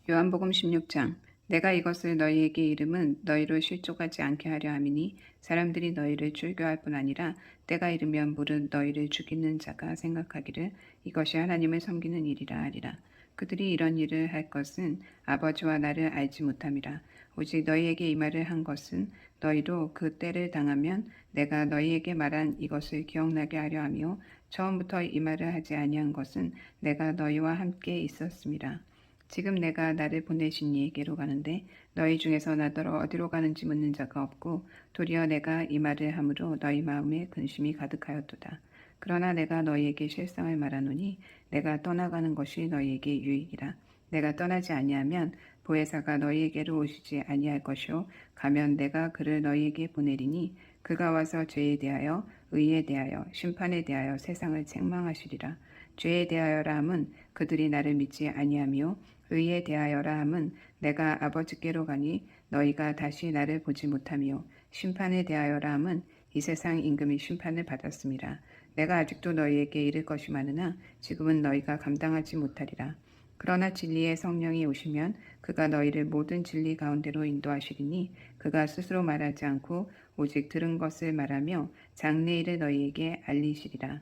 요한복음 16장. 내가 이것을 너희에게 이름은 너희로 실족하지 않게 하려 함이니 사람들이 너희를 출교할 뿐 아니라 때가 이르면 무릇 너희를 죽이는 자가 생각하기를 이것이 하나님을 섬기는 일이라 하리라. 그들이 이런 일을 할 것은 아버지와 나를 알지 못함이라. 오직 너희에게 이 말을 한 것은 너희도 그 때를 당하면 내가 너희에게 말한 이것을 기억나게 하려 하며 처음부터 이 말을 하지 아니한 것은 내가 너희와 함께 있었음이라. 지금 내가 나를 보내신 이에게로 가는데 너희 중에서 나더러 어디로 가는지 묻는 자가 없고 도리어 내가 이 말을 함으로 너희 마음에 근심이 가득하였도다. 그러나 내가 너희에게 실상을 말하노니 내가 떠나가는 것이 너희에게 유익이라. 내가 떠나지 아니하면 보혜사가 너희에게로 오시지 아니할 것이요 가면 내가 그를 너희에게 보내리니 그가 와서 죄에 대하여 의에 대하여 심판에 대하여 세상을 책망하시리라. 죄에 대하여라 함은 그들이 나를 믿지 아니하며 의에 대하여라 함은 내가 아버지께로 가니 너희가 다시 나를 보지 못하며 심판에 대하여라 함은 이 세상 임금이 심판을 받았음이라. 내가 아직도 너희에게 이를 것이 많으나 지금은 너희가 감당하지 못하리라. 그러나 진리의 성령이 오시면 그가 너희를 모든 진리 가운데로 인도하시리니 그가 스스로 말하지 않고 오직 들은 것을 말하며 장래일을 너희에게 알리시리라.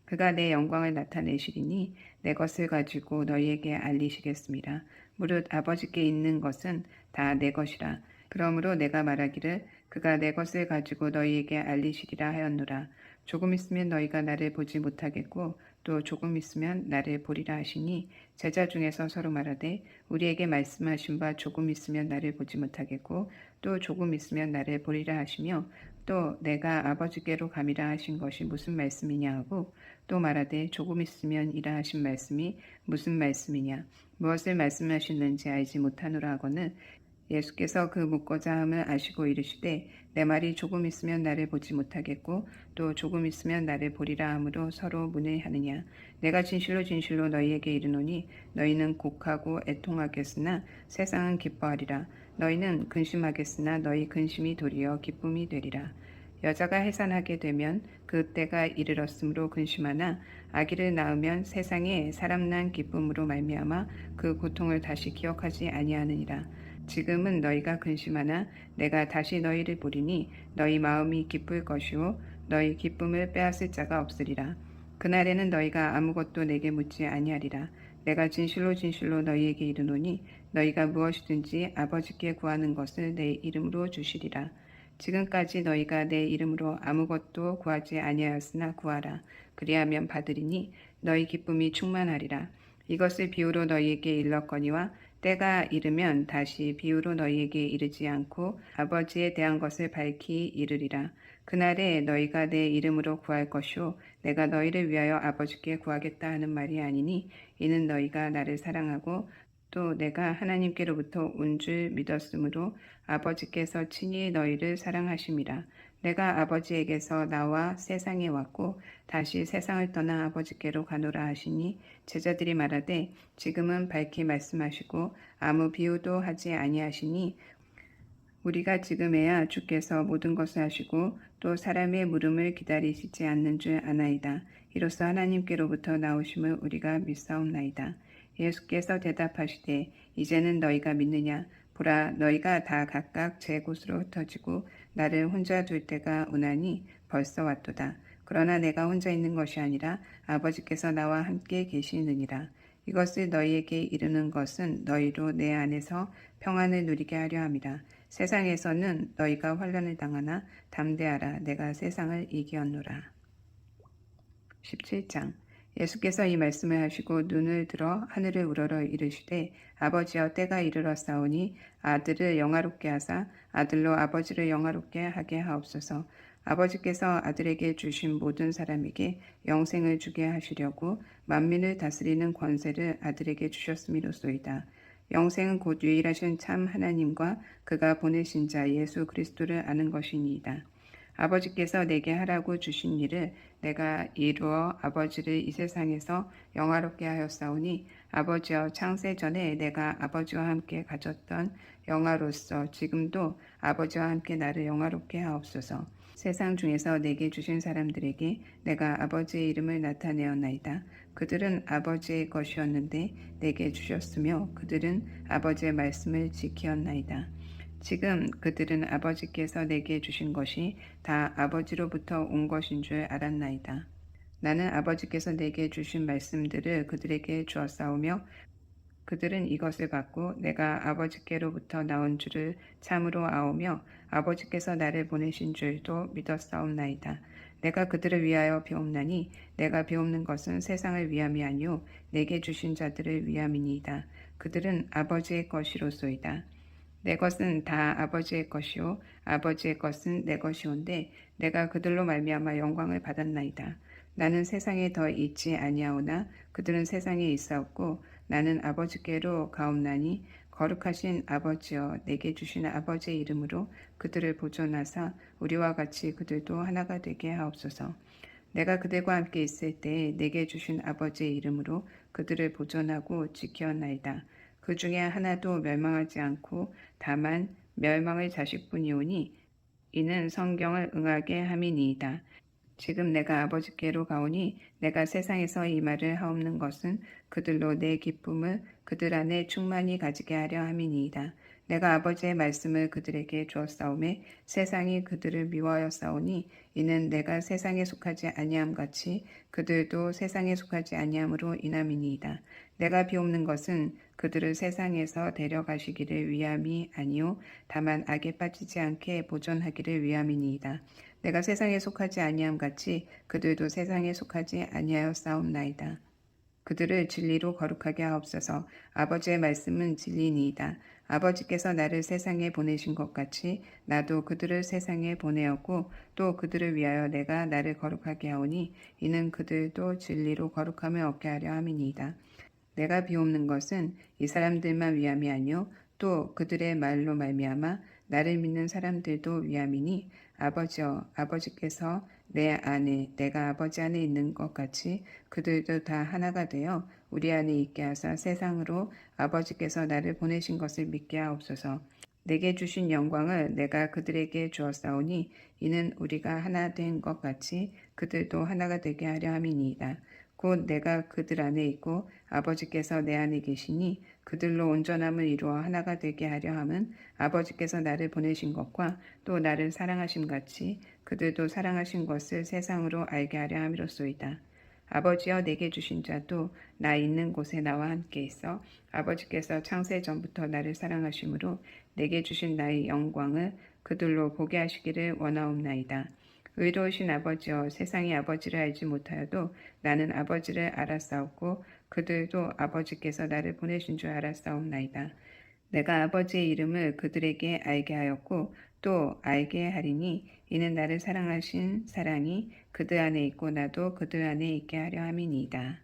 그가 내 영광을 나타내시리니 내 것을 가지고 너희에게 알리시겠습니다. 무릇 아버지께 있는 것은 다 내 것이라. 그러므로 내가 말하기를 그가 내 것을 가지고 너희에게 알리시리라 하였노라. 조금 있으면 너희가 나를 보지 못하겠고 또 조금 있으면 나를 보리라 하시니 제자 중에서 서로 말하되 우리에게 말씀하신 바 조금 있으면 나를 보지 못하겠고 또 조금 있으면 나를 보리라 하시며 또 내가 아버지께로 감이라 하신 것이 무슨 말씀이냐 하고 또 말하되 조금 있으면 이라 하신 말씀이 무슨 말씀이냐 무엇을 말씀하시는지 알지 못하노라 하거늘 예수께서 그 묻고자 함을 아시고 이르시되 내 말이 조금 있으면 나를 보지 못하겠고 또 조금 있으면 나를 보리라 하므로 서로 문의하느냐. 내가 진실로 진실로 너희에게 이르노니 너희는 곡하고 애통하겠으나 세상은 기뻐하리라. 너희는 근심하겠으나 너희 근심이 도리어 기쁨이 되리라. 여자가 해산하게 되면 그 때가 이르렀으므로 근심하나 아기를 낳으면 세상에 사람 난 기쁨으로 말미암아 그 고통을 다시 기억하지 아니하느니라. 지금은 너희가 근심하나 내가 다시 너희를 보리니 너희 마음이 기쁠 것이요 너희 기쁨을 빼앗을 자가 없으리라. 그날에는 너희가 아무것도 내게 묻지 아니하리라. 내가 진실로 진실로 너희에게 이르노니 너희가 무엇이든지 아버지께 구하는 것을 내 이름으로 주시리라. 지금까지 너희가 내 이름으로 아무것도 구하지 아니하였으나 구하라. 그리하면 받으리니 너희 기쁨이 충만하리라. 이것을 비유로 너희에게 일렀거니와 때가 이르면 다시 비유로 너희에게 이르지 않고 아버지에 대한 것을 밝히 이르리라. 그날에 너희가 내 이름으로 구할 것이요 내가 너희를 위하여 아버지께 구하겠다 하는 말이 아니니 이는 너희가 나를 사랑하고 또 내가 하나님께로부터 온 줄 믿었으므로 아버지께서 친히 너희를 사랑하심이라. 내가 아버지에게서 나와 세상에 왔고 다시 세상을 떠나 아버지께로 가노라 하시니 제자들이 말하되 지금은 밝히 말씀하시고 아무 비유도 하지 아니하시니 우리가 지금에야 주께서 모든 것을 하시고 또 사람의 물음을 기다리시지 않는 줄 아나이다. 이로써 하나님께로부터 나오심을 우리가 믿사옵나이다. 예수께서 대답하시되 이제는 너희가 믿느냐? 보라 너희가 다 각각 제 곳으로 흩어지고 나를 혼자 둘 때가 오나니 벌써 왔도다. 그러나 내가 혼자 있는 것이 아니라 아버지께서 나와 함께 계시느니라. 이것을 너희에게 이르는 것은 너희로 내 안에서 평안을 누리게 하려 함이라. 세상에서는 너희가 환난을 당하나 담대하라. 내가 세상을 이기었노라. 17장. 예수께서 이 말씀을 하시고 눈을 들어 하늘을 우러러 이르시되 아버지여 때가 이르렀사오니 아들을 영화롭게 하사 아들로 아버지를 영화롭게 하게 하옵소서. 아버지께서 아들에게 주신 모든 사람에게 영생을 주게 하시려고 만민을 다스리는 권세를 아들에게 주셨음이로소이다. 영생은 곧 유일하신 참 하나님과 그가 보내신 자 예수 그리스도를 아는 것이니이다. 아버지께서 내게 하라고 주신 일을 내가 이루어 아버지를 이 세상에서 영화롭게 하였사오니 아버지여 창세 전에 내가 아버지와 함께 가졌던 영화로서 지금도 아버지와 함께 나를 영화롭게 하옵소서. 세상 중에서 내게 주신 사람들에게 내가 아버지의 이름을 나타내었나이다. 그들은 아버지의 것이었는데 내게 주셨으며 그들은 아버지의 말씀을 지키었나이다. 지금 그들은 아버지께서 내게 주신 것이 다 아버지로부터 온 것인 줄 알았나이다. 나는 아버지께서 내게 주신 말씀들을 그들에게 주었사오며 그들은 이것을 받고 내가 아버지께로부터 나온 줄을 참으로 아오며 아버지께서 나를 보내신 줄도 믿었사옵나이다. 내가 그들을 위하여 비옵나니 내가 비옵는 것은 세상을 위함이 아니요 내게 주신 자들을 위함이니이다. 그들은 아버지의 것이로소이다. 내 것은 다 아버지의 것이요 아버지의 것은 내 것이온데 내가 그들로 말미암아 영광을 받았나이다. 나는 세상에 더 있지 아니하오나 그들은 세상에 있사옵고 나는 아버지께로 가옵나니 거룩하신 아버지여 내게 주신 아버지의 이름으로 그들을 보존하사 우리와 같이 그들도 하나가 되게 하옵소서. 내가 그들과 함께 있을 때에 내게 주신 아버지의 이름으로 그들을 보존하고 지켰나이다. 그 중에 하나도 멸망하지 않고 다만 멸망의 자식뿐이오니 이는 성경을 응하게 함이니이다. 지금 내가 아버지께로 가오니 내가 세상에서 이 말을 하옵는 것은 그들로 내 기쁨을 그들 안에 충만히 가지게 하려 함이니이다. 내가 아버지의 말씀을 그들에게 주었사오매 세상이 그들을 미워하였사오니 이는 내가 세상에 속하지 아니함 같이 그들도 세상에 속하지 아니함으로 인함이니이다. 내가 비옵는 것은 그들을 세상에서 데려가시기를 위함이 아니요 다만 악에 빠지지 않게 보존하기를 위함이니이다. 내가 세상에 속하지 아니함 같이 그들도 세상에 속하지 아니하였사옵나이다. 그들을 진리로 거룩하게 하옵소서. 아버지의 말씀은 진리니이다. 아버지께서 나를 세상에 보내신 것 같이 나도 그들을 세상에 보내었고 또 그들을 위하여 내가 나를 거룩하게 하오니 이는 그들도 진리로 거룩함을 얻게 하려 함이니이다. 내가 비옵는 것은 이 사람들만 위함이 아니요 또 그들의 말로 말미암아 나를 믿는 사람들도 위함이니 아버지여 아버지께서 내 안에 내가 아버지 안에 있는 것 같이 그들도 다 하나가 되어 우리 안에 있게 하사 세상으로 아버지께서 나를 보내신 것을 믿게 하옵소서. 내게 주신 영광을 내가 그들에게 주었사오니 이는 우리가 하나 된 것 같이 그들도 하나가 되게 하려 함이니이다. 곧 내가 그들 안에 있고 아버지께서 내 안에 계시니 그들로 온전함을 이루어 하나가 되게 하려 함은 아버지께서 나를 보내신 것과 또 나를 사랑하심 같이 그들도 사랑하신 것을 세상으로 알게 하려 함이로소이다. 아버지여 내게 주신 자도 나 있는 곳에 나와 함께 있어 아버지께서 창세 전부터 나를 사랑하심으로 내게 주신 나의 영광을 그들로 보게 하시기를 원하옵나이다. 의로우신 아버지여 세상이 아버지를 알지 못하여도 나는 아버지를 알았사옵고 그들도 아버지께서 나를 보내신 줄 알았사옵나이다. 내가 아버지의 이름을 그들에게 알게 하였고 또 알게 하리니 이는 나를 사랑하신 사랑이 그들 안에 있고 나도 그들 안에 있게 하려 함이니이다.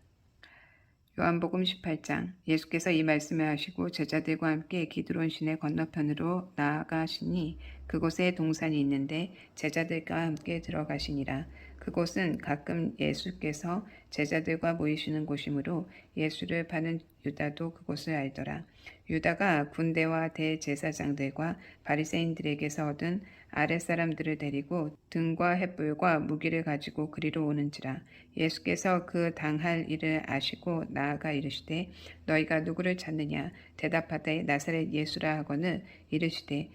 요한복음 18장 예수께서 이 말씀을 하시고 제자들과 함께 기드론 시내 건너편으로 나아가시니 그곳에 동산이 있는데 제자들과 함께 들어가시니라. 그곳은 가끔 예수께서 제자들과 모이시는 곳이므로 예수를 파는 유다도 그곳을 알더라. 유다가 군대와 대제사장들과 바리새인들에게서 얻은 아랫사람들을 데리고 등과 횃불과 무기를 가지고 그리로 오는지라. 예수께서 그 당할 일을 아시고 나아가 이르시되 너희가 누구를 찾느냐 대답하되 나사렛 예수라 하거늘 이르시되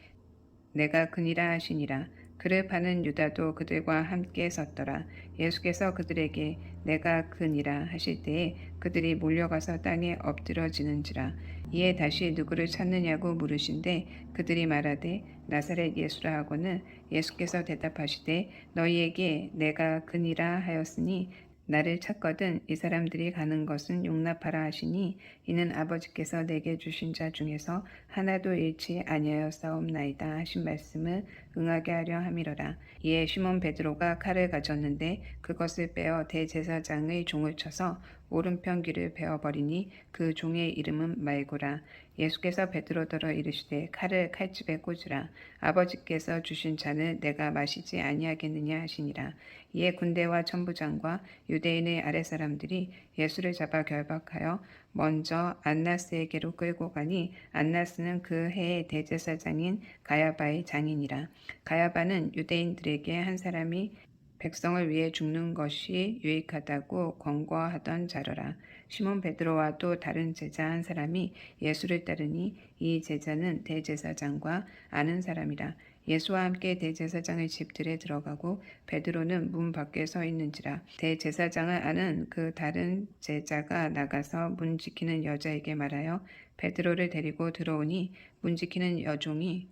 내가 그니라 하시니라. 그를 파는 유다도 그들과 함께 섰더라. 예수께서 그들에게 내가 그니라 하실 때에 그들이 몰려가서 땅에 엎드러지는지라. 이에 다시 누구를 찾느냐고 물으신데 그들이 말하되 나사렛 예수라 하고는 예수께서 대답하시되 너희에게 내가 그니라 하였으니 나를 찾거든 이 사람들이 가는 것은 용납하라 하시니 이는 아버지께서 내게 주신 자 중에서 하나도 잃지 아니하였사옵나이다 하신 말씀을 응하게 하려 함이로라. 이에 시몬 베드로가 칼을 가졌는데 그것을 빼어 대제사장의 종을 쳐서 오른편 귀를 베어버리니 그 종의 이름은 말고라. 예수께서 베드로더러 이르시되 칼을 칼집에 꽂으라. 아버지께서 주신 잔을 내가 마시지 아니하겠느냐 하시니라. 이에 군대와 천부장과 유대인의 아랫사람들이 예수를 잡아 결박하여 먼저 안나스에게로 끌고 가니 안나스는 그 해의 대제사장인 가야바의 장인이라. 가야바는 유대인들에게 한 사람이 백성을 위해 죽는 것이 유익하다고 권고하던 자로라. 시몬 베드로와 또 다른 제자 한 사람이 예수를 따르니 이 제자는 대제사장과 아는 사람이라. 예수와 함께 대제사장의 집들에 들어가고 베드로는 문 밖에 서 있는지라. 대제사장을 아는 그 다른 제자가 나가서 문 지키는 여자에게 말하여 베드로를 데리고 들어오니 문 지키는 여종이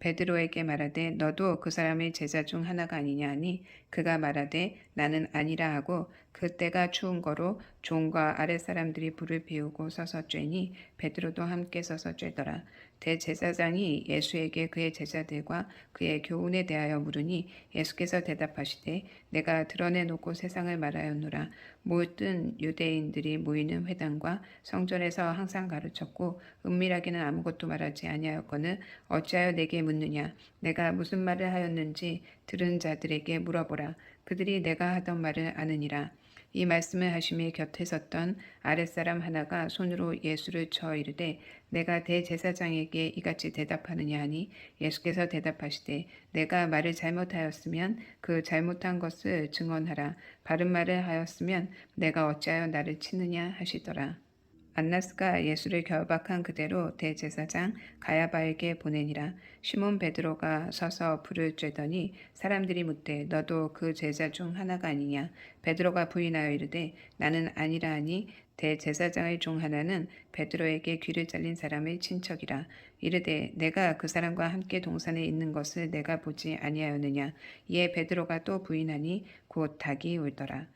베드로에게 말하되 너도 그 사람의 제자 중 하나가 아니냐 하니 그가 말하되 나는 아니라 하고 그때가 추운 거로 종과 아랫사람들이 불을 피우고 서서 쬐니 베드로도 함께 서서 쬐더라. 대제사장이 예수에게 그의 제자들과 그의 교훈에 대하여 물으니 예수께서 대답하시되 내가 드러내놓고 세상을 말하였노라. 모든 유대인들이 모이는 회당과 성전에서 항상 가르쳤고 은밀하게는 아무것도 말하지 아니하였거늘 어찌하여 내게 묻느냐. 내가 무슨 말을 하였는지 들은 자들에게 물어보라. 그들이 내가 하던 말을 아느니라. 이 말씀을 하심에 곁에 섰던 아랫사람 하나가 손으로 예수를 쳐 이르되 내가 대제사장에게 이같이 대답하느냐 하니 예수께서 대답하시되 내가 말을 잘못하였으면 그 잘못한 것을 증언하라. 바른 말을 하였으면 내가 어찌하여 나를 치느냐 하시더라. 안나스가 예수를 결박한 그대로 대제사장 가야바에게 보내니라. 시몬 베드로가 서서 불을 쬐더니 사람들이 묻되 너도 그 제자 중 하나가 아니냐. 베드로가 부인하여 이르되 나는 아니라 하니 대제사장의 종 하나는 베드로에게 귀를 잘린 사람의 친척이라. 이르되 내가 그 사람과 함께 동산에 있는 것을 내가 보지 아니하였느냐. 이에 베드로가 또 부인하니 곧 닭이 울더라.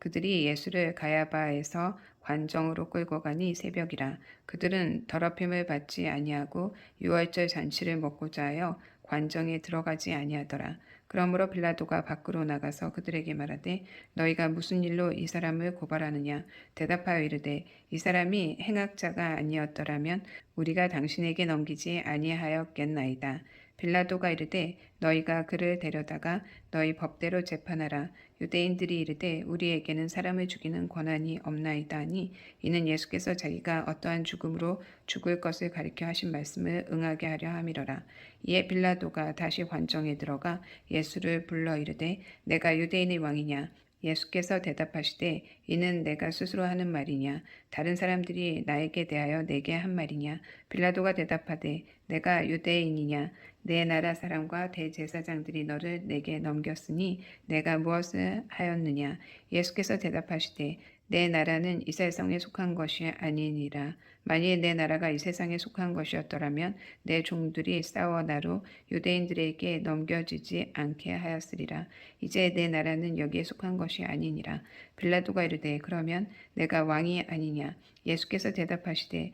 그들이 예수를 가야바에서 관정으로 끌고 가니 새벽이라. 그들은 더럽힘을 받지 아니하고 유월절 잔치를 먹고자 하여 관정에 들어가지 아니하더라. 그러므로 빌라도가 밖으로 나가서 그들에게 말하되 너희가 무슨 일로 이 사람을 고발하느냐. 대답하여 이르되 이 사람이 행악자가 아니었더라면 우리가 당신에게 넘기지 아니하였겠나이다. 빌라도가 이르되 너희가 그를 데려다가 너희 법대로 재판하라. 유대인들이 이르되 우리에게는 사람을 죽이는 권한이 없나이다 하니 이는 예수께서 자기가 어떠한 죽음으로 죽을 것을 가리켜 하신 말씀을 응하게 하려 함이로라. 이에 빌라도가 다시 관정에 들어가 예수를 불러 이르되 내가 유대인의 왕이냐. 예수께서 대답하시되 이는 내가 스스로 하는 말이냐. 다른 사람들이 나에게 대하여 내게 한 말이냐. 빌라도가 대답하되 내가 유대인이냐. 내 나라 사람과 대제사장들이 너를 내게 넘겼으니 내가 무엇을 하였느냐. 예수께서 대답하시되 내 나라는 이 세상에 속한 것이 아니니라. 만일 내 나라가 이 세상에 속한 것이었더라면 내 종들이 싸워 나로 유대인들에게 넘겨지지 않게 하였으리라. 이제 내 나라는 여기에 속한 것이 아니니라. 빌라도가 이르되 그러면 내가 왕이 아니냐. 예수께서 대답하시되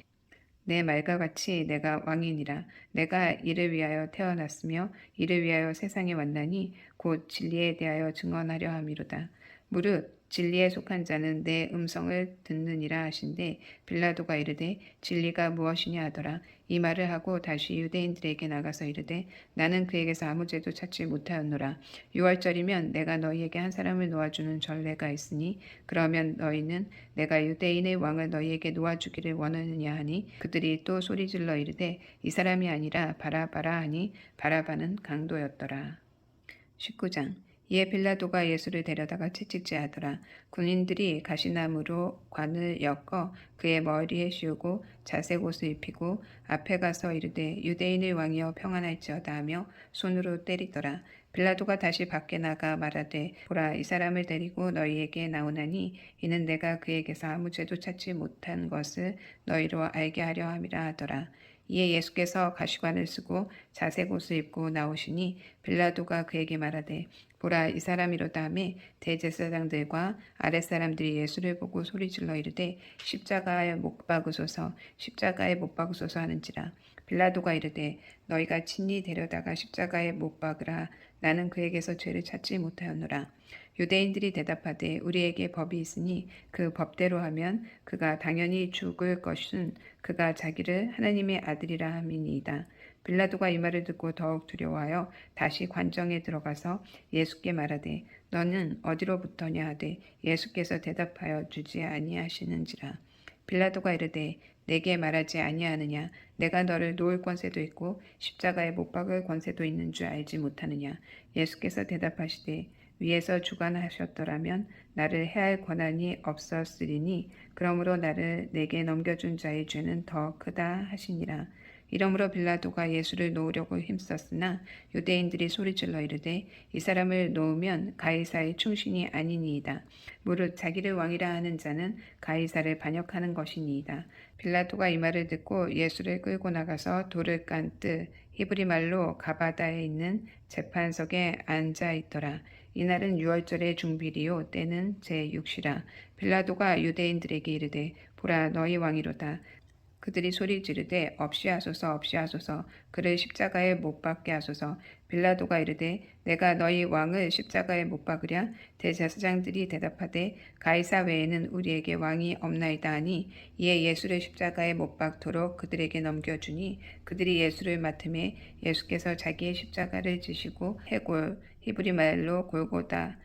내 말과 같이 내가 왕이니라. 내가 이를 위하여 태어났으며 이를 위하여 세상에 왔나니 곧 진리에 대하여 증언하려 함이로다. 무릇 진리에 속한 자는 내 음성을 듣느니라 하신대 빌라도가 이르되 진리가 무엇이냐 하더라. 이 말을 하고 다시 유대인들에게 나가서 이르되 나는 그에게서 아무 죄도 찾지 못하였노라. 유월절이면 내가 너희에게 한 사람을 놓아주는 전례가 있으니 그러면 너희는 내가 유대인의 왕을 너희에게 놓아주기를 원하느냐 하니 그들이 또 소리질러 이르되 이 사람이 아니라 바라바라 하니 바라바는 강도였더라. 19장 이에 빌라도가 예수를 데려다가 채찍질하더라. 군인들이 가시나무로 관을 엮어 그의 머리에 씌우고 자색 옷을 입히고 앞에 가서 이르되 유대인의 왕이여 평안할지어다 하며 손으로 때리더라. 빌라도가 다시 밖에 나가 말하되 보라 이 사람을 데리고 너희에게 나오나니 이는 내가 그에게서 아무 죄도 찾지 못한 것을 너희로 알게 하려 함이라 하더라. 이에 예수께서 가시관을 쓰고 자색 옷을 입고 나오시니 빌라도가 그에게 말하되 보라 이 사람이로다 하며 대제사장들과 아랫사람들이 예수를 보고 소리질러 이르되 십자가에 못 박으소서 십자가에 못 박으소서 하는지라. 빌라도가 이르되 너희가 친히 데려다가 십자가에 못 박으라. 나는 그에게서 죄를 찾지 못하였노라. 유대인들이 대답하되 우리에게 법이 있으니 그 법대로 하면 그가 당연히 죽을 것은 그가 자기를 하나님의 아들이라 함이니이다. 빌라도가 이 말을 듣고 더욱 두려워하여 다시 관정에 들어가서 예수께 말하되 너는 어디로부터냐 하되 예수께서 대답하여 주지 아니하시는지라. 빌라도가 이르되 내게 말하지 아니하느냐 내가 너를 놓을 권세도 있고 십자가에 못 박을 권세도 있는 줄 알지 못하느냐. 예수께서 대답하시되 위에서 주관하셨더라면 나를 해할 권한이 없었으리니 그러므로 나를 내게 넘겨준 자의 죄는 더 크다 하시니라. 이러므로 빌라도가 예수를 놓으려고 힘썼으나 유대인들이 소리질러 이르되 이 사람을 놓으면 가이사의 충신이 아니니이다. 무릇 자기를 왕이라 하는 자는 가이사를 반역하는 것이니이다. 빌라도가 이 말을 듣고 예수를 끌고 나가서 돌을 깐 뜰 히브리 말로 가바다에 있는 재판석에 앉아 있더라. 이날은 유월절의 중비리요 때는 제6시라. 빌라도가 유대인들에게 이르되 보라 너희 왕이로다. 그들이 소리 지르되 없이 하소서 없이 하소서 그를 십자가에 못 박게 하소서. 빌라도가 이르되 내가 너희 왕을 십자가에 못 박으랴. 대제사장들이 대답하되 가이사 외에는 우리에게 왕이 없나이다 하니 이에 예수를 십자가에 못 박도록 그들에게 넘겨주니 그들이 예수를 맡음에 예수께서 자기의 십자가를 지시고 해골 히브리 말로 골고다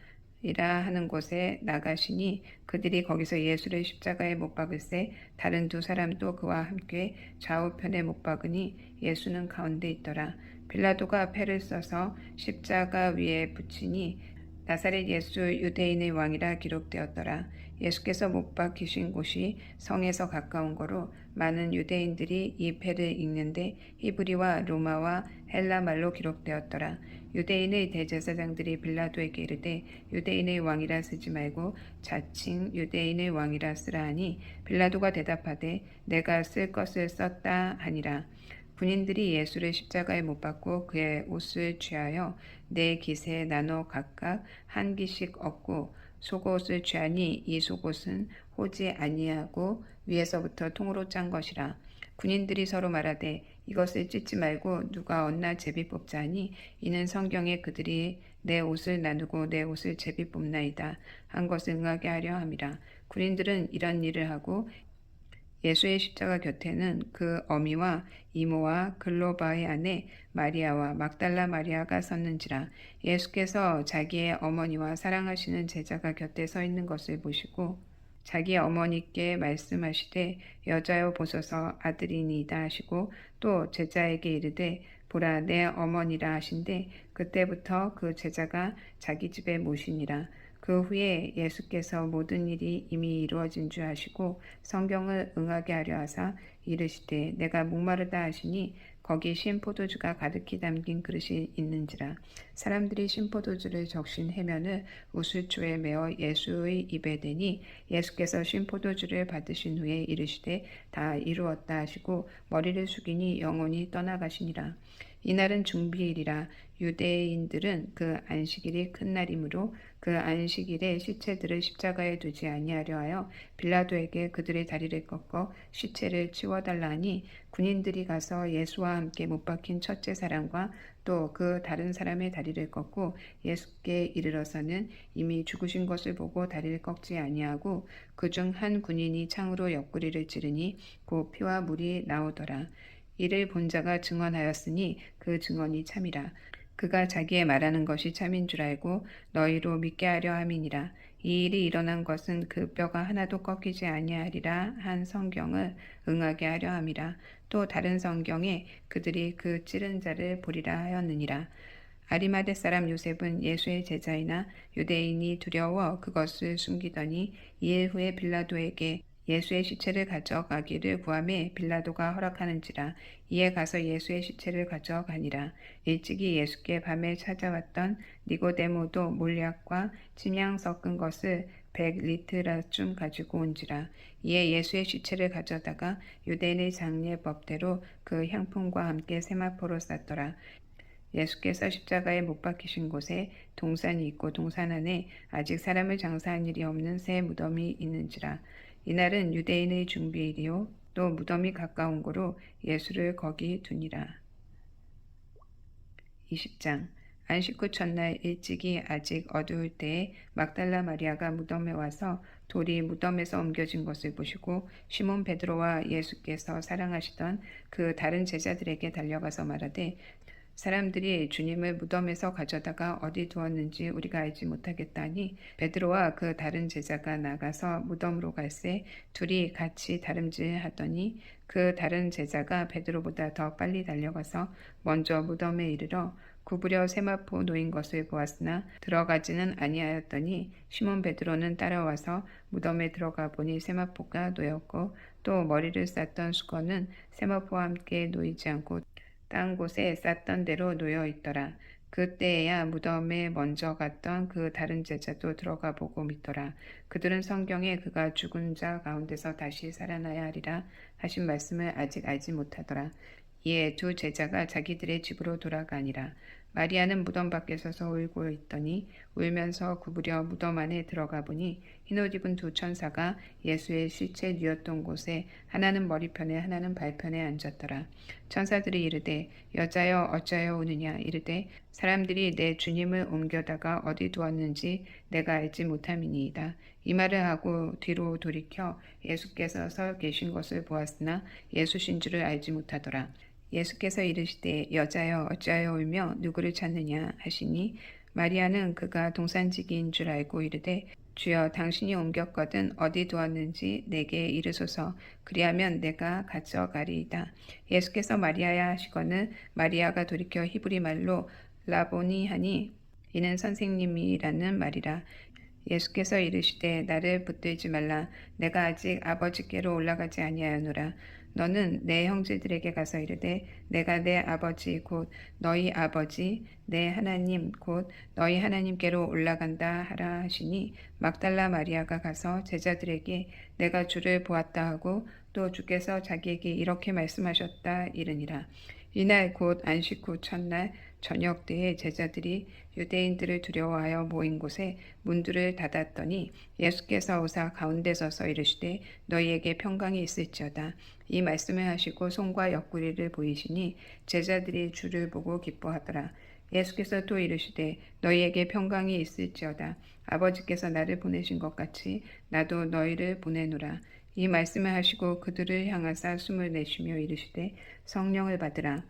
이라 하는 곳에 나가시니 그들이 거기서 예수를 십자가에 못 박을새 다른 두 사람도 그와 함께 좌우편에 못 박으니 예수는 가운데 있더라. 빌라도가 패를 써서 십자가 위에 붙이니 나사렛 예수 유대인의 왕이라 기록되었더라. 예수께서 못 박히신 곳이 성에서 가까운 거로 많은 유대인들이 이 패를 읽는데 히브리와 로마와 헬라 말로 기록되었더라. 유대인의 대제사장들이 빌라도에게 이르되 유대인의 왕이라 쓰지 말고 자칭 유대인의 왕이라 쓰라 하니 빌라도가 대답하되 내가 쓸 것을 썼다 하니라. 군인들이 예수를 십자가에 못 박고 그의 옷을 취하여 네 깃에 나눠 각각 한 깃씩 얻고 속옷을 취하니 이 속옷은 호지 아니하고 위에서부터 통으로 짠 것이라. 군인들이 서로 말하되 이것을 찢지 말고 누가 얻나 제비 뽑자 하니 이는 성경에 그들이 내 옷을 나누고 내 옷을 제비 뽑나이다 한 것을 응하게 하려 함이라. 군인들은 이런 일을 하고 예수의 십자가 곁에는 그 어미와 이모와 글로바의 아내 마리아와 막달라 마리아가 섰는지라. 예수께서 자기의 어머니와 사랑하시는 제자가 곁에 서 있는 것을 보시고 자기 어머니께 말씀하시되 여자여 보소서 아들이니이다 하시고 또 제자에게 이르되 보라 내 어머니라 하신대 그때부터 그 제자가 자기 집에 모시니라. 그 후에 예수께서 모든 일이 이미 이루어진 줄 아시고 성경을 응하게 하려 하사 이르시되 내가 목마르다 하시니 거기 신포도주가 가득히 담긴 그릇이 있는지라. 사람들이 신포도주를 적신 해면을 우슬초에 메어 예수의 입에 대니 예수께서 신포도주를 받으신 후에 이르시되 다 이루었다 하시고 머리를 숙이니 영혼이 떠나가시니라. 이날은 중비일이라. 유대인들은 그 안식일이 큰 날이므로 그 안식일에 시체들을 십자가에 두지 아니하려 하여 빌라도에게 그들의 다리를 꺾어 시체를 치워달라 하니 군인들이 가서 예수와 함께 못 박힌 첫째 사람과 또 그 다른 사람의 다리를 꺾고 예수께 이르러서는 이미 죽으신 것을 보고 다리를 꺾지 아니하고 그중 한 군인이 창으로 옆구리를 찌르니 곧 피와 물이 나오더라. 이를 본 자가 증언하였으니 그 증언이 참이라. 그가 자기의 말하는 것이 참인 줄 알고 너희로 믿게 하려 함이니라. 이 일이 일어난 것은 그 뼈가 하나도 꺾이지 아니하리라 한 성경을 응하게 하려 함이라. 또 다른 성경에 그들이 그 찌른 자를 보리라 하였느니라. 아리마대 사람 요셉은 예수의 제자이나 유대인이 두려워 그것을 숨기더니 2일 후에 빌라도에게 예수의 시체를 가져가기를 구하매 빌라도가 허락하는지라. 이에 가서 예수의 시체를 가져가니라. 일찍이 예수께 밤에 찾아왔던 니고데모도 몰약과 침향 섞은 것을 100리트라쯤 가지고 온지라. 이에 예수의 시체를 가져다가 유대인의 장례법대로 그 향품과 함께 세마포로 쌌더라. 예수께서 십자가에 못 박히신 곳에 동산이 있고 동산 안에 아직 사람을 장사한 일이 없는 새 무덤이 있는지라. 이날은 유대인의 중비일이요 또 무덤이 가까운 고로 예수를 거기 두니라. 20장 안식 후 첫날 일찍이 아직 어두울 때에 막달라 마리아가 무덤에 와서 돌이 무덤에서 옮겨진 것을 보시고 시몬 베드로와 예수께서 사랑하시던 그 다른 제자들에게 달려가서 말하되 사람들이 주님을 무덤에서 가져다가 어디 두었는지 우리가 알지 못하겠다니 베드로와 그 다른 제자가 나가서 무덤으로 갈새 둘이 같이 다름질하더니 그 다른 제자가 베드로보다 더 빨리 달려가서 먼저 무덤에 이르러 구부려 세마포 놓인 것을 보았으나 들어가지는 아니하였더니 시몬 베드로는 따라와서 무덤에 들어가 보니 세마포가 놓였고 또 머리를 쌌던 수건은 세마포와 함께 놓이지 않고 딴 곳에 쌌던 대로 놓여 있더라. 그때에야 무덤에 먼저 갔던 그 다른 제자도 들어가 보고 믿더라. 그들은 성경에 그가 죽은 자 가운데서 다시 살아나야 하리라 하신 말씀을 아직 알지 못하더라. 이에 두 제자가 자기들의 집으로 돌아가니라. 마리아는 무덤 밖에 서서 울고 있더니 울면서 구부려 무덤 안에 들어가 보니 흰옷 입은 두 천사가 예수의 실체 누였던 곳에 하나는 머리편에 하나는 발편에 앉았더라. 천사들이 이르되 여자여 어찌하여 우느냐 이르되 사람들이 내 주님을 옮겨다가 어디 두었는지 내가 알지 못함이니이다. 이 말을 하고 뒤로 돌이켜 예수께서 서 계신 것을 보았으나 예수신 줄을 알지 못하더라. 예수께서 이르시되 여자여 어찌하여 울며 누구를 찾느냐 하시니 마리아는 그가 동산지기인 줄 알고 이르되 주여 당신이 옮겼거든 어디 두었는지 내게 이르소서 그리하면 내가 가져가리이다. 예수께서 마리아야 하시거늘 마리아가 돌이켜 히브리 말로 라보니 하니 이는 선생님이라는 말이라. 예수께서 이르시되 나를 붙들지 말라. 내가 아직 아버지께로 올라가지 아니하노라. 너는 내 형제들에게 가서 이르되 내가 내 아버지 곧 너희 아버지 내 하나님 곧 너희 하나님께로 올라간다 하라 하시니 막달라 마리아가 가서 제자들에게 내가 주를 보았다 하고 또 주께서 자기에게 이렇게 말씀하셨다 이르니라. 이날 곧 안식 후 첫날 저녁 때에 제자들이 유대인들을 두려워하여 모인 곳에 문들을 닫았더니 예수께서 오사 가운데 서서 이르시되 너희에게 평강이 있을지어다. 이 말씀을 하시고 손과 옆구리를 보이시니 제자들이 주를 보고 기뻐하더라. 예수께서 또 이르시되 너희에게 평강이 있을지어다. 아버지께서 나를 보내신 것 같이 나도 너희를 보내노라. 이 말씀을 하시고 그들을 향하사 숨을 내쉬며 이르시되 성령을 받으라.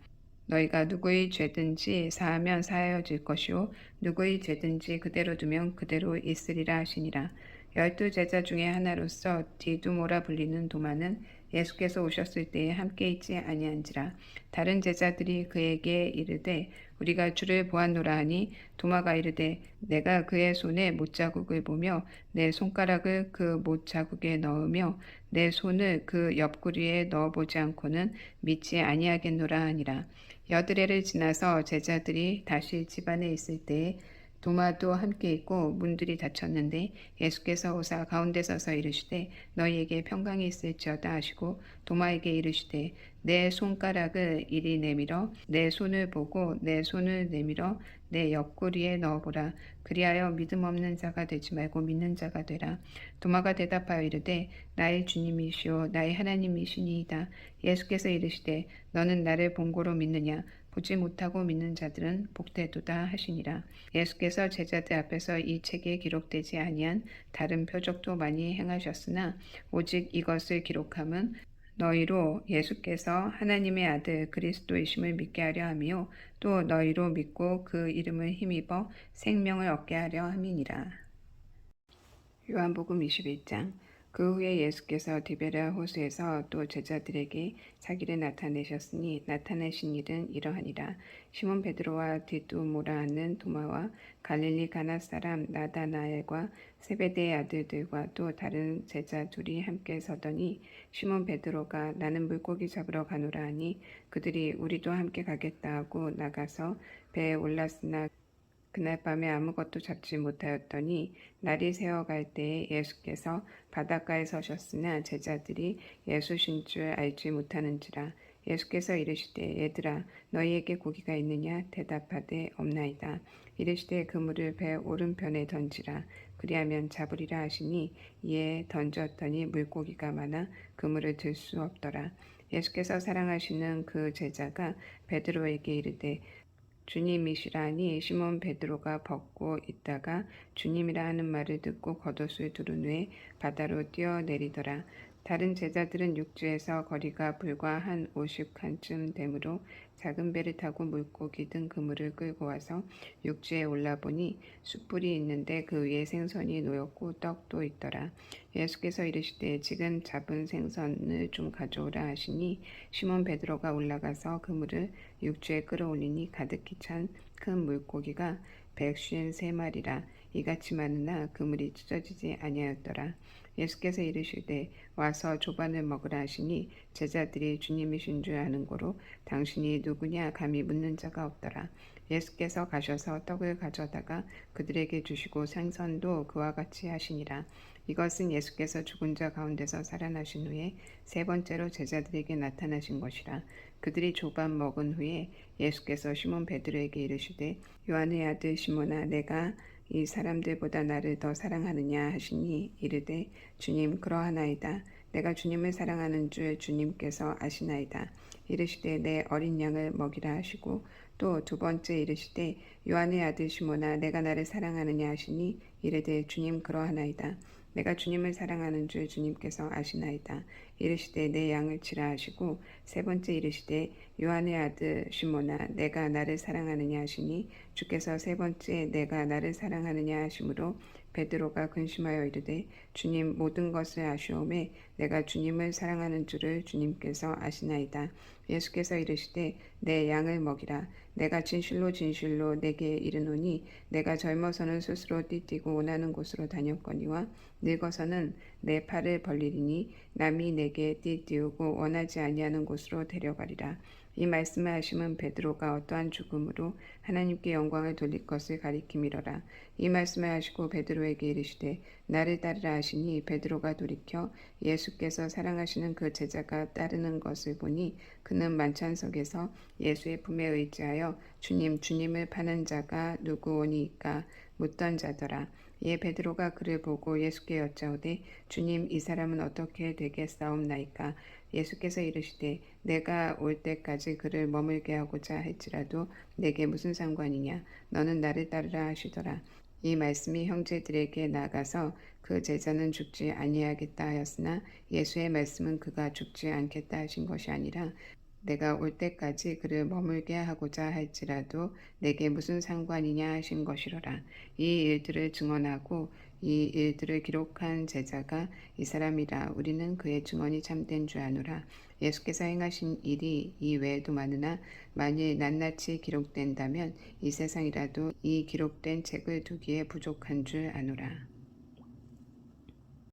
너희가 누구의 죄든지 사하면 사하여질 것이요 누구의 죄든지 그대로 두면 그대로 있으리라 하시니라. 12제자 중에 하나로서 디두모라 불리는 도마는 예수께서 오셨을 때에 함께 있지 아니한지라. 다른 제자들이 그에게 이르되 우리가 주를 보았노라 하니 도마가 이르되 내가 그의 손에 못자국을 보며 내 손가락을 그 못자국에 넣으며 내 손을 그 옆구리에 넣어보지 않고는 믿지 아니하겠노라 하니라. 여드레를 지나서 제자들이 다시 집안에 있을 때에 도마도 함께 있고 문들이 닫혔는데 예수께서 오사 가운데 서서 이르시되 너희에게 평강이 있을지어다 하시고 도마에게 이르시되 내 손가락을 이리 내밀어 내 손을 보고 내 손을 내밀어 내 옆구리에 넣어보라. 그리하여 믿음 없는 자가 되지 말고 믿는 자가 되라. 도마가 대답하여 이르되 나의 주님이시오 나의 하나님이시니이다. 예수께서 이르시되 너는 나를 본고로 믿느냐 보지 못하고 믿는 자들은 복되도다 하시니라. 예수께서 제자들 앞에서 이 책에 기록되지 아니한 다른 표적도 많이 행하셨으나 오직 이것을 기록함은 너희로 예수께서 하나님의 아들 그리스도이심을 믿게 하려 함이요 또 너희로 믿고 그 이름을 힘입어 생명을 얻게 하려 함이니라. 요한복음 21장. 그 후에 예수께서 디베랴 호수에서 또 제자들에게 자기를 나타내셨으니 나타내신 일은 이러하니라. 시몬 베드로와 디두모라 하는 도마와 갈릴리 가나 사람 나다나엘과 세베대의 아들들과 또 다른 제자 둘이 함께 서더니 시몬 베드로가 나는 물고기 잡으러 가노라 하니 그들이 우리도 함께 가겠다 하고 나가서 배에 올랐으나 그날 밤에 아무것도 잡지 못하였더니 날이 새어갈 때에 예수께서 바닷가에 서셨으나 제자들이 예수신 줄 알지 못하는지라. 예수께서 이르시되 얘들아 너희에게 고기가 있느냐 대답하되 없나이다. 이르시되 그물을 배 오른편에 던지라. 그리하면 잡으리라 하시니 이에 던졌더니 물고기가 많아 그물을 들 수 없더라. 예수께서 사랑하시는 그 제자가 베드로에게 이르되 주님이시라니 시몬 베드로가 벗고 있다가 주님이라 하는 말을 듣고 겉옷을 두른 후에 바다로 뛰어내리더라. 다른 제자들은 육지에서 거리가 불과 한 50칸쯤 되므로 작은 배를 타고 물고기 등 그물을 끌고 와서 육지에 올라보니 숯불이 있는데 그 위에 생선이 놓였고 떡도 있더라. 예수께서 이르시되 지금 잡은 생선을 좀 가져오라 하시니 시몬 베드로가 올라가서 그물을 육지에 끌어올리니 가득히 찬 큰 물고기가 153마리라. 이같이 많으나 그물이 찢어지지 아니하였더라. 예수께서 이르시되 와서 조반을 먹으라 하시니 제자들이 주님이신 줄 아는 고로 당신이 누구냐 감히 묻는 자가 없더라. 예수께서 가셔서 떡을 가져다가 그들에게 주시고 생선도 그와 같이 하시니라. 이것은 예수께서 죽은 자 가운데서 살아나신 후에 세 번째로 제자들에게 나타나신 것이라. 그들이 조반 먹은 후에 예수께서 시몬 베드로에게 이르시되 요한의 아들 시몬아 내가 이 사람들보다 나를 더 사랑하느냐 하시니 이르되 주님 그러하나이다. 내가 주님을 사랑하는 줄 주님께서 아시나이다. 이르시되 내 어린 양을 먹이라 하시고 또 두 번째 이르시되 요한의 아들 시몬아 내가 나를 사랑하느냐 하시니 이르되 주님 그러하나이다. 내가 주님을 사랑하는 줄 주님께서 아시나이다. 이르시되 내 양을 치라 하시고 세 번째 이르시되 요한의 아들 시몬아 내가 나를 사랑하느냐 하시니 주께서 세 번째 내가 나를 사랑하느냐 하시므로 베드로가 근심하여 이르되 주님 모든 것을 아시오매 내가 주님을 사랑하는 줄을 주님께서 아시나이다. 예수께서 이르시되 내 양을 먹이라. 내가 진실로 진실로 내게 이르노니 내가 젊어서는 스스로 띠띠고 원하는 곳으로 다녔거니와 늙어서는 내 팔을 벌리리니 남이 내게 띠띠우고 원하지 아니하는 곳으로 데려가리라. 이 말씀을 하심은 베드로가 어떠한 죽음으로 하나님께 영광을 돌릴 것을 가리킴이로라. 이 말씀을 하시고 베드로에게 이르시되 나를 따르라 하시니 베드로가 돌이켜 예수께서 사랑하시는 그 제자가 따르는 것을 보니 그는 만찬석에서 예수의 품에 의지하여 주님 주님을 파는 자가 누구오니이까 묻던 자더라. 이에 베드로가 그를 보고 예수께 여짜오되 주님 이 사람은 어떻게 되겠사옵나이까. 예수께서 이르시되 내가 올 때까지 그를 머물게 하고자 할지라도 내게 무슨 상관이냐. 너는 나를 따르라 하시더라. 이 말씀이 형제들에게 나가서 그 제자는 죽지 아니하겠다 하였으나 예수의 말씀은 그가 죽지 않겠다 하신 것이 아니라 내가 올 때까지 그를 머물게 하고자 할지라도 내게 무슨 상관이냐 하신 것이로라. 이 일들을 증언하고 이 일들을 기록한 제자가 이 사람이라. 우리는 그의 증언이 참된 줄 아노라. 예수께서 행하신 일이 이 외에도 많으나 만일 낱낱이 기록된다면 이 세상이라도 이 기록된 책을 두기에 부족한 줄 아노라.